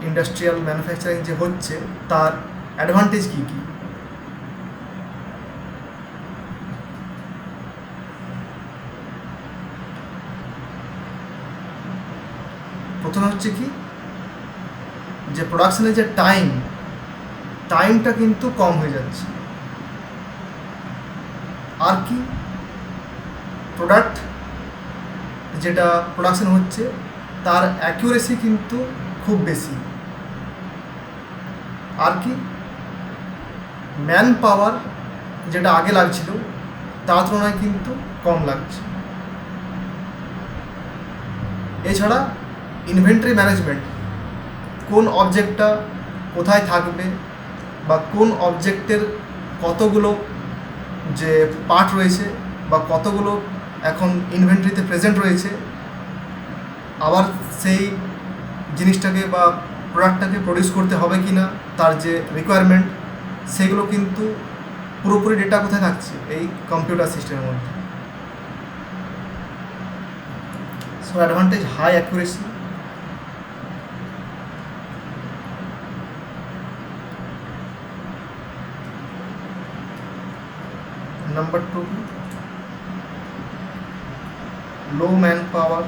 industrial manufacturing যে হচ্ছে, তার অ্যাডভান্টেজ কী কী? প্রথমে হচ্ছে কি, যে প্রোডাকশনের যে টাইমটা কিন্তু কম হয়ে যাচ্ছে। আর কি, প্রোডাক্ট যেটা প্রোডাকশন হচ্ছে তার অ্যাকিউরেসি কিন্তু খুব বেশি। আর কি, ম্যান পাওয়ার যেটা আগে লাগছিল তার তুলনায় কিন্তু কম লাগছে। এছাড়া ইনভেন্টরি ম্যানেজমেন্ট, কোন অবজেক্টটা কোথায় থাকবে বা কোন অবজেক্টের কতগুলো যে পার্ট রয়েছে বা কতগুলো এখন ইনভেন্টরিতে প্রেজেন্ট রয়েছে, আবার সেই জিনিসটাকে বা প্রোডাক্টটাকে প্রডিউস করতে হবে কি না, তার যে রিকোয়ারমেন্ট, সেগুলো কিন্তু পুরোপুরি ডেটা কোথায় থাকছে? এই কম্পিউটার সিস্টেমের মধ্যে। So advantage high accuracy, number 2, low manpower,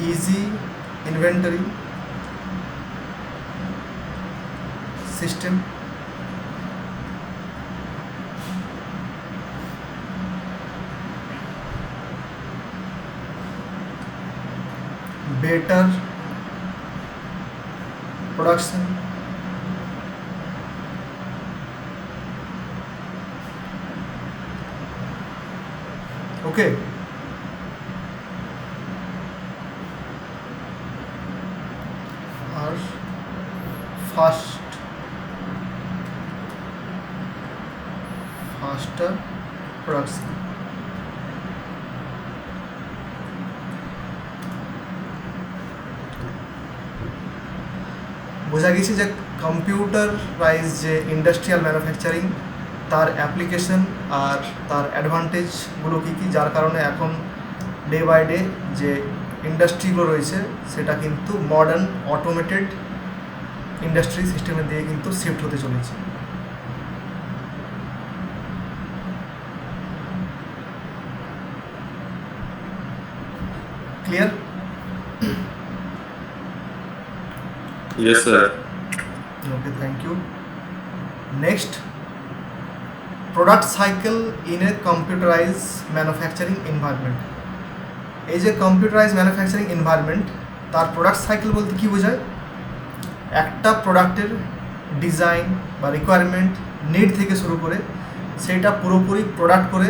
easy inventory system, better production, okay. আর faster production। বোঝা গেছে যে কম্পিউটারাইজ যে ইন্ডাস্ট্রিয়াল ম্যানুফ্যাকচারিং, তার অ্যাপ্লিকেশন আর তার অ্যাডভান্টেজগুলো কী কী, যার কারণে এখন ডে বাই ডে যে ইন্ডাস্ট্রিগুলো রয়েছে সেটা কিন্তু মডার্ন অটোমেটেড ইন্ডাস্ট্রি সিস্টেমের দিকে কিন্তু শিফট হতে চলেছে। Clear? Yes, sir. Okay, thank you. Next, product cycle in a computerize manufacturing environment. এই যে কম্পিউটারাইজ ম্যানুফ্যাকচারিং এনভায়রনমেন্ট, তার প্রোডাক্ট সাইকেল বলতে কী বোঝায়? একটা প্রোডাক্টের ডিজাইন বা রিকোয়ারমেন্ট নিড থেকে শুরু করে সেটা পুরোপুরি প্রোডাক্ট করে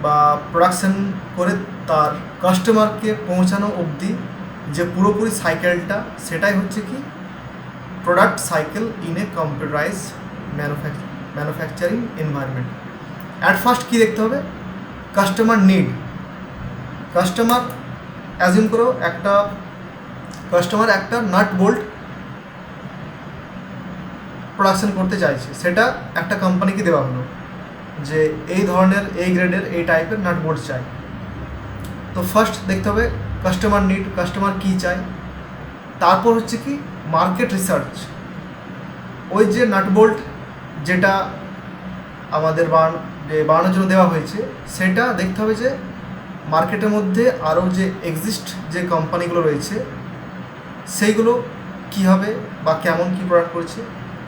বা প্রোডাকশন করে তার কাস্টমারকে পৌঁছানো অবধি যে পুরোপুরি সাইকেলটা, সেটাই হচ্ছে কি product cycle in a computerize manufacturing environment. At first কী দেখতে হবে? Customer need. কাস্টমার, অ্যাজিউম করো একটা কাস্টমার একটা নাট বোল্ট প্রোডাকশন করতে চাইছে, সেটা একটা কোম্পানিকে দেওয়া হলো যে এই ধরনের, এই গ্রেডের, এই টাইপের নাট বোল্ট চাই। তো ফার্স্ট দেখতে হবে কাস্টমার নিড, কাস্টমার কী চায়। তারপর হচ্ছে কি মার্কেট রিসার্চ। ওই যে নাট বোল্ট যেটা আমাদের বানানোর জন্য দেওয়া হয়েছে, সেটা দেখতে হবে যে মার্কেটের মধ্যে আরও যে এক্সিস্ট যে কোম্পানিগুলো রয়েছে সেইগুলো কী হবে বা কেমন কী প্রোডাক্ট করছে।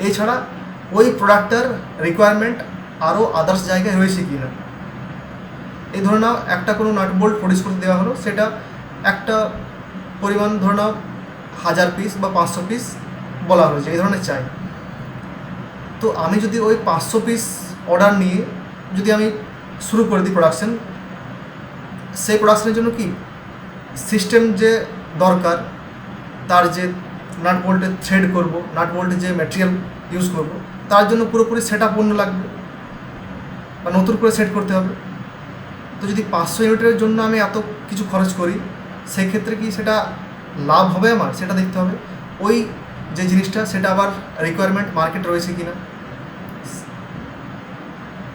এছাড়া ওই প্রোডাক্টটার রিকোয়ারমেন্ট আরও আদার্স জায়গায় রয়েছে কি না। এই ধরে নাও একটা কোনো নাট বোল্ট প্রডিউস করতে দেওয়া হলো, সেটা একটা পরিমাণ ধরে নাও 1000 পিস বা 500 পিস বলা হয়েছে এই ধরনের চাই। তো আমি যদি ওই 500 পিস অর্ডার নিয়ে যদি আমি শুরু করে দিই প্রোডাকশন, সেই প্রোডাকশনের জন্য কি সিস্টেম যে দরকার, তার যে নাট বোল্টে থ্রেড করব, নাট বোল্টে যে ম্যাটেরিয়াল ইউজ করব, তার জন্য পুরোপুরি সেট আপ অন্য লাগবে বা নতুন করে সেট করতে হবে। তো যদি 500 ইউনিটের জন্য আমি এত কিছু খরচ করি, সেক্ষেত্রে কি সেটা লাভ হবে আমার, সেটা দেখতে হবে। ওই যে জিনিসটা সেটা আবার রিকোয়ারমেন্ট মার্কেট রয়েছে কি না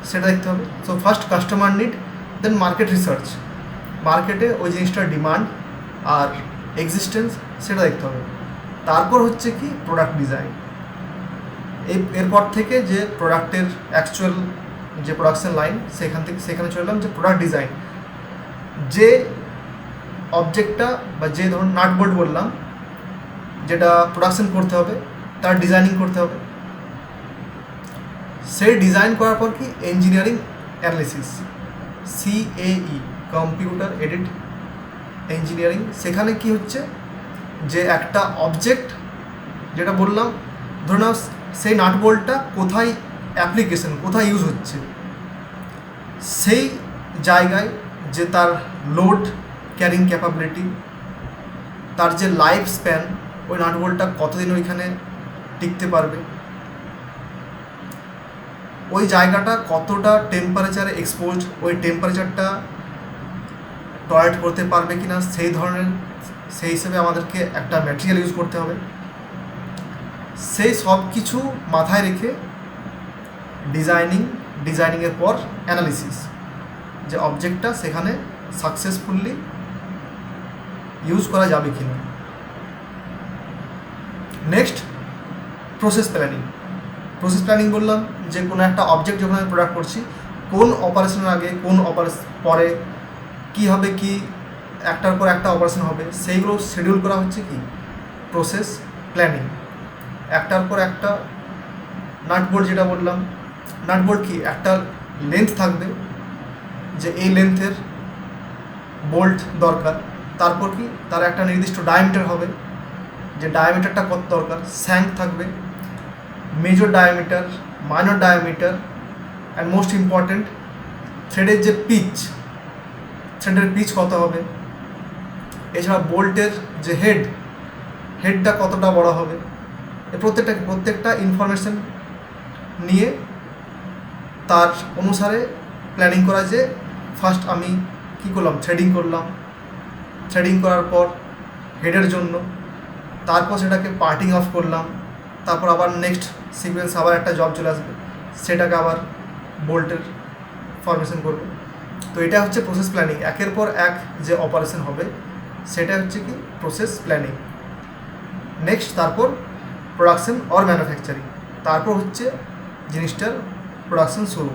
সেটা দেখতে হবে। সো ফার্স্ট কাস্টমার নিড, দেন মার্কেট রিসার্চ। মার্কেটে ওই জিনিসটার ডিমান্ড আর এক্সিস্টেন্স সেটা দেখতে হবে। তারপর হচ্ছে কি প্রোডাক্ট ডিজাইন। এরপর থেকে যে প্রোডাক্টের অ্যাকচুয়াল যে প্রোডাকশন লাইন, সেখানে চলে এলাম যে প্রোডাক্ট ডিজাইন। যে অবজেক্টটা বা যে ধরুন নাট বোল্ট বললাম যেটা প্রোডাকশন করতে হবে, তার ডিজাইনিং করতে হবে। সেই ডিজাইন করার পর কি engineering analysis, CAE, computer aided engineering. সেখানে কি হচ্ছে যে একটা অবজেক্ট যেটা বললাম, ধরে নাও সেই নাট বোল্টটা কোথায় অ্যাপ্লিকেশন, কোথায় ইউজ হচ্ছে, সেই জায়গায় যে তার লোড ক্যারিং ক্যাপাবিলিটি, তার যে লাইফ স্প্যান, ওই নাট বোল্টটা কতদিন ওইখানে টিকতে পারবে, ওই জায়গাটা কতটা টেম্পারেচারে এক্সপোজ, ওই টেম্পারেচারটা টলারেট করতে পারবে কি না, সেই হিসেবে আমাদেরকে একটা ম্যাটেরিয়াল ইউজ করতে হবে। সেই সব কিছু মাথায় রেখে ডিজাইনিংয়ের পর অ্যানালিসিস, যে অবজেক্টটা সেখানে সাকসেসফুলি ইউজ করা যাবে কি না। Next process planning. Process planning বললাম যে কোনো একটা অবজেক্ট যখন আমি প্রোডাক্ট করছি, কোন অপারেশনের আগে কোন পরে কী হবে, কি একটার পর একটা অপারেশন হবে, সেইগুলো শিডিউল করা হচ্ছে কি প্রসেস প্ল্যানিং। একটার পর একটা নাট বোল্ট যেটা বললাম, নাট বোল্ট কি একটা লেন্থ থাকবে যে এই লেন্থের বোল্ট দরকার। তারপর কি তার একটা নির্দিষ্ট ডায়ামিটার হবে, যে ডায়ামিটারটা কত দরকার। স্যাঙ্ক থাকবে, major diameter, minor diameter, and most important থ্রেডের যে থ্রেডের পিচ কত হবে। এছাড়া বোল্টের যে হেডটা কতটা বড় হবে। এই প্রত্যেকটা ইনফরমেশন নিয়ে তার অনুসারে প্ল্যানিং করা, যে ফার্স্ট আমি কী করলাম, থ্রেডিং করার পর হেডের জন্য, তারপর সেটাকে পার্টিং অফ করলাম, তারপর আবার নেক্সট সিকোয়েন্স আবার একটা জব চলে আসবে, সেটাকে আবার বোল্টের ফরমেশন করব। তো এটা হচ্ছে প্রসেস প্ল্যানিং, একের পর এক যে অপারেশন হবে সেটা হচ্ছে কি প্রসেস প্ল্যানিং। নেক্সট তারপর প্রোডাকশন অর ম্যানুফ্যাকচারিং, তারপর হচ্ছে জিনিসটার প্রোডাকশন শুরু।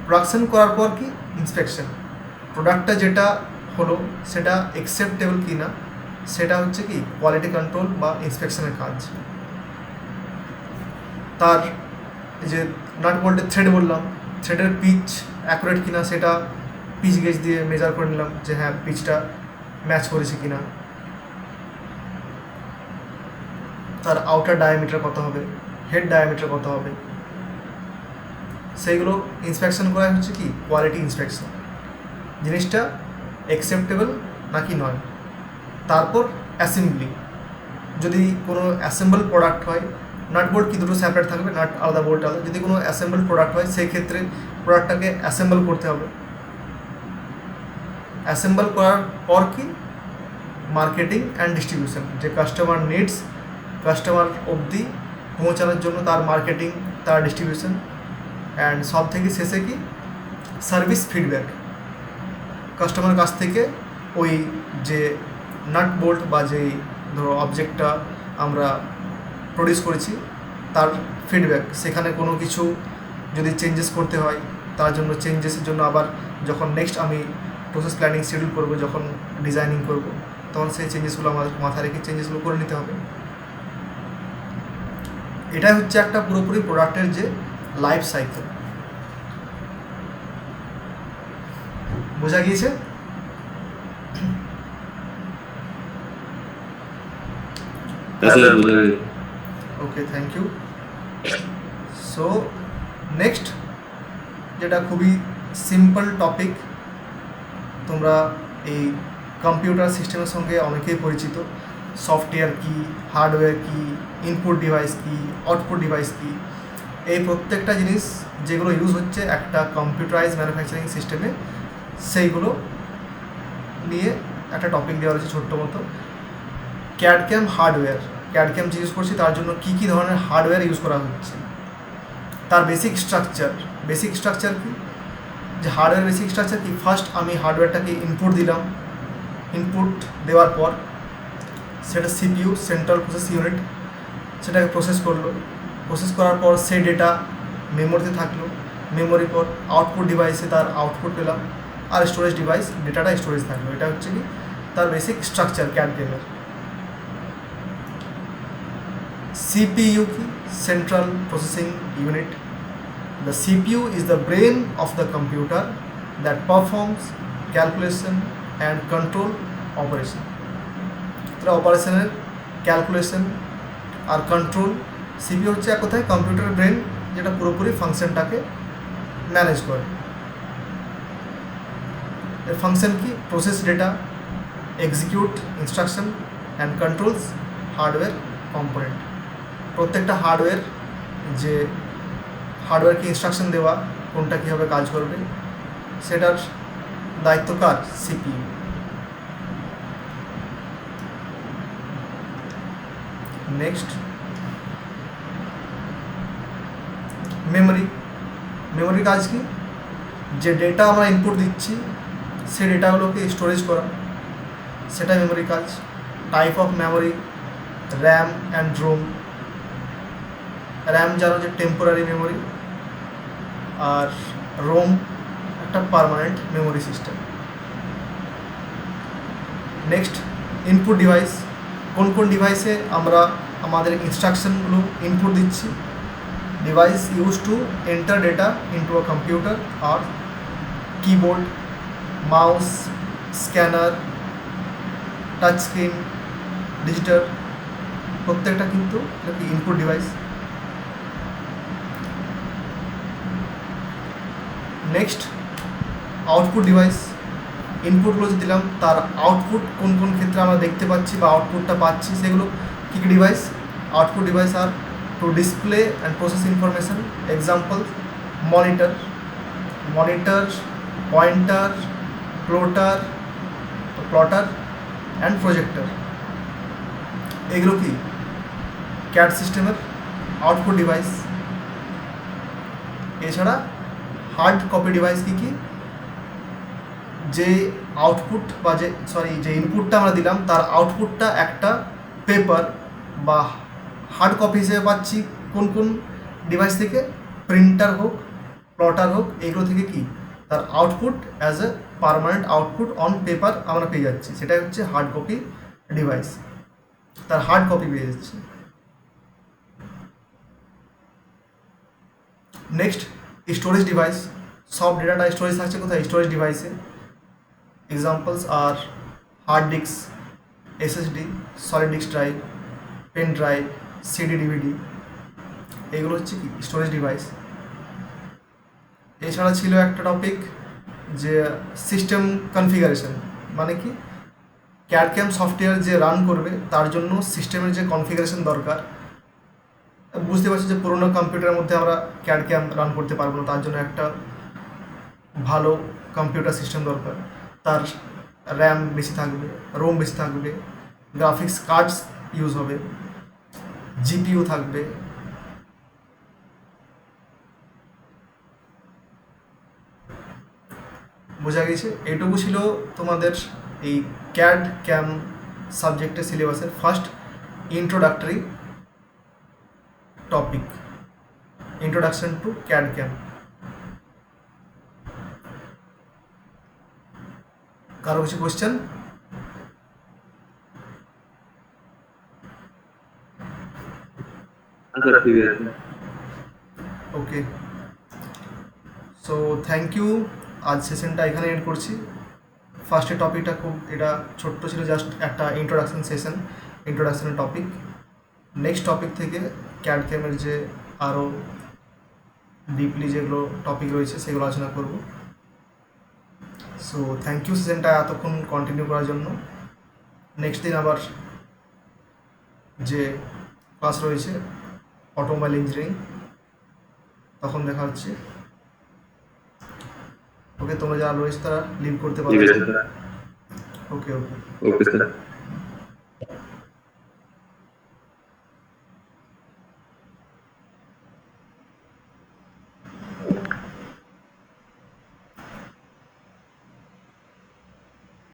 প্রোডাকশন করার পর কি ইন্সপেকশন, প্রোডাক্টটা যেটা হলো সেটা অ্যাকসেপ্টেবল কি না সেটা হচ্ছে কি কোয়ালিটি কন্ট্রোল বা ইন্সপেকশনের কাজ। তার যে নাট বোল্টের থ্রেড বললাম, থ্রেডের পিচ অ্যাকুরেট কিনা সেটা পিচ গেজ দিয়ে মেজার করে নিলাম যে হ্যাঁ পিচটা ম্যাচ করেছে কিনা। তার আউটার ডায়ামিটার কত হবে, হেড ডায়ামিটার কত হবে, সেইগুলো ইন্সপেকশন করা হচ্ছে কি কোয়ালিটি ইন্সপেকশন, জিনিসটা অ্যাকসেপ্টেবল নাকি নয়। তারপর অ্যাসেম্বলি, যদি কোনো অ্যাসেম্বল প্রোডাক্ট হয়, নাট বোল্ট কি দুটো সেপারেট থাকবে, নাট আলাদা বোল্ট আলাদা, যদি কোনো অ্যাসেম্বল প্রোডাক্ট হয় সেই ক্ষেত্রে প্রোডাক্টটাকে অ্যাসেম্বল করতে হবে। অ্যাসেম্বল করার পর কি মার্কেটিং অ্যান্ড ডিস্ট্রিবিউশন, যে কাস্টমার নিডস কাস্টমার অবধি পৌঁছানোর জন্য তার মার্কেটিং, তার ডিস্ট্রিবিউশন, অ্যান্ড সব থেকে শেষে কি সার্ভিস ফিডব্যাক, কাস্টমারের কাছ থেকে ওই যে নাট বোল্ট বা যেই ধরো অবজেক্টটা আমরা প্রডিউস করেছি তার ফিডব্যাক, সেখানে কোনো কিছু যদি চেঞ্জেস করতে হয় তার জন্য চেঞ্জেসের জন্য আবার যখন নেক্সট আমি প্রসেস প্ল্যানিং শিডিউল করবো, যখন ডিজাইনিং করব তখন সেই চেঞ্জেসগুলো আমাদের মাথায় রেখে চেঞ্জেসগুলো করে নিতে হবে। এটাই হচ্ছে একটা পুরোপুরি প্রোডাক্টের যে লাইফ সাইকেল। বোঝা গিয়েছে? ওকে, থ্যাংক ইউ। সো নেক্সট যেটা খুবই সিম্পল টপিক, তোমরা এই কম্পিউটার সিস্টেমের সঙ্গে অনেকেই পরিচিত। সফটওয়্যার কি, হার্ডওয়্যার কি, ইনপুট ডিভাইস কি, আউটপুট ডিভাইস কি, এই প্রত্যেকটা জিনিস যেগুলো ইউজ হচ্ছে একটা কম্পিউটারাইজ ম্যানুফ্যাকচারিং সিস্টেমে, সেইগুলো নিয়ে একটা টপিক দেওয়া রয়েছে ছোট্ট মতো। ক্যাডক্যাম হার্ডওয়্যার, ক্যাডক্যাম যে ইউজ করছি তার জন্য কী কী ধরনের হার্ডওয়্যার ইউজ করা হচ্ছে, তার বেসিক স্ট্রাকচার কি, যে হার্ডওয়্যার বেসিক স্ট্রাকচার কি। ফার্স্ট আমি হার্ডওয়্যারটাকে ইনপুট দিলাম, ইনপুট দেওয়ার পর সেটা সিপিইউ, সেন্ট্রাল প্রসেস ইউনিট, সেটাকে প্রসেস করলো, প্রসেস করার পর সেই ডেটা মেমোরিতে থাকলো, মেমোরির পর আউটপুট ডিভাইসে তার আউটপুট পেলাম, আর স্টোরেজ ডিভাইস ডেটাটা স্টোরেজ থাকলো। এটা হচ্ছে কি তার বেসিক স্ট্রাকচার ক্যাডক্যামের। CPU কি, central processing unit. The CPU is the brain of the computer that performs calculation and control operation. তাহলে অপারেশনের ক্যালকুলেশন আর কন্ট্রোল, CPU হচ্ছে এক কথায় কম্পিউটার ব্রেন, যেটা পুরোপুরি ফাংশনটাকে ম্যানেজ করে। এর ফাংশন কি, process data, execute instruction and controls hardware component. প্রত্যেকটা হার্ডওয়্যার, যে হার্ডওয়্যারকে ইনস্ট্রাকশন দেওয়া, কোনটা কীভাবে কাজ করবে, সেটার দায়িত্ব কার, CPU। নেক্সট মেমোরি কাজ কি, যে ডেটা আমরা ইনপুট দিচ্ছি সেই ডেটাগুলোকে স্টোরেজ করা, সেটা মেমোরি কাজ। Type of memory, RAM and ROM. RAM জানো যে টেম্পোরারি মেমোরি, আর রোম একটা permanent memory system. Next input device, কোন কোন ডিভাইসে আমরা আমাদের ইনস্ট্রাকশনগুলো ইনপুট দিচ্ছি। Device use to enter data into a computer আর keyboard, mouse, scanner, touch screen, digital, প্রত্যেকটা কিন্তু input device. Next output device, ইনপুটগুলো যে দিলাম তার আউটপুট কোন কোন ক্ষেত্রে আমরা দেখতে পাচ্ছি বা আউটপুটটা পাচ্ছি, সেগুলো কী কী device. Output device are to display and process information. Example monitor, pointer, plotter and projector, এগুলো কি ক্যাড সিস্টেমের আউটপুট ডিভাইস। এছাড়া হার্ড কপি ডিভাইস কী কী, যে আউটপুট বা যে ইনপুটটা আমরা দিলাম তার আউটপুটটা একটা পেপার বা হার্ড কপি হিসেবে পাচ্ছি কোন কোন ডিভাইস থেকে, প্রিন্টার হোক, প্লটার হোক, এগুলো থেকে কি তার output as a permanent output on paper আমরা পেয়ে যাচ্ছি, সেটাই হচ্ছে হার্ড কপি ডিভাইস, তার হার্ড কপি পেয়ে যাচ্ছি। নেক্সট স্টোরেজ ডিভাইস, সব ডেটাটা স্টোরেজ থাকছে কোথায়, স্টোরেজ ডিভাইসে। Examples are hard disk, SSD, solid disk drive, pen drive, CD DVD, এগুলো হচ্ছে কি স্টোরেজ ডিভাইস। এছাড়া ছিল একটা টপিক যে সিস্টেম কনফিগারেশন, মানে কি ক্যাড ক্যাম সফটওয়্যার যে রান করবে তার জন্য সিস্টেমের যে কনফিগারেশন দরকার। বুঝতে পারছি যে পুরোনো কম্পিউটারের মধ্যে আমরা ক্যাড ক্যাম রান করতে পারবো না, তার জন্য একটা ভালো কম্পিউটার সিস্টেম দরকার, তার র্যাম বেশি থাকবে, রোম বেশি থাকবে, গ্রাফিক্স কার্ডস ইউজ হবে, জিপিইউ থাকবে। বোঝা গেছে? এইটুকু ছিল তোমাদের এই ক্যাড ক্যাম সাবজেক্টের সিলেবাসের first introductory topic, introduction to CAD CAM. কারো কিছু কোয়েশ্চেন? আচ্ছা ঠিক আছে। Okay, so thank you. আজ সেশনটা এখানে এন্ড করছি। ফার্স্টের টপিকটা খুব এটা ছোট্ট ছিল, জাস্ট একটা ইন্ট্রোডাকশন সেশন, ইন্ট্রোডাকশনের টপিক। নেক্সট টপিক থেকে ক্যাড ক্যামের যে আরও ডিপলি যেগুলো টপিক রয়েছে সেগুলো আলোচনা করব। সো থ্যাংক ইউ সেশনটা এতক্ষণ কন্টিনিউ করার জন্য। নেক্সট দিন আবার যে ক্লাস রয়েছে অটোমোবাইল ইঞ্জিনিয়ারিং, তখন দেখা হচ্ছে। ওকে, তোমরা যারা রয়েছে তারা লিভ করতে পারো। ঠিক আছে স্যার। ওকে ওকে। Okay sir.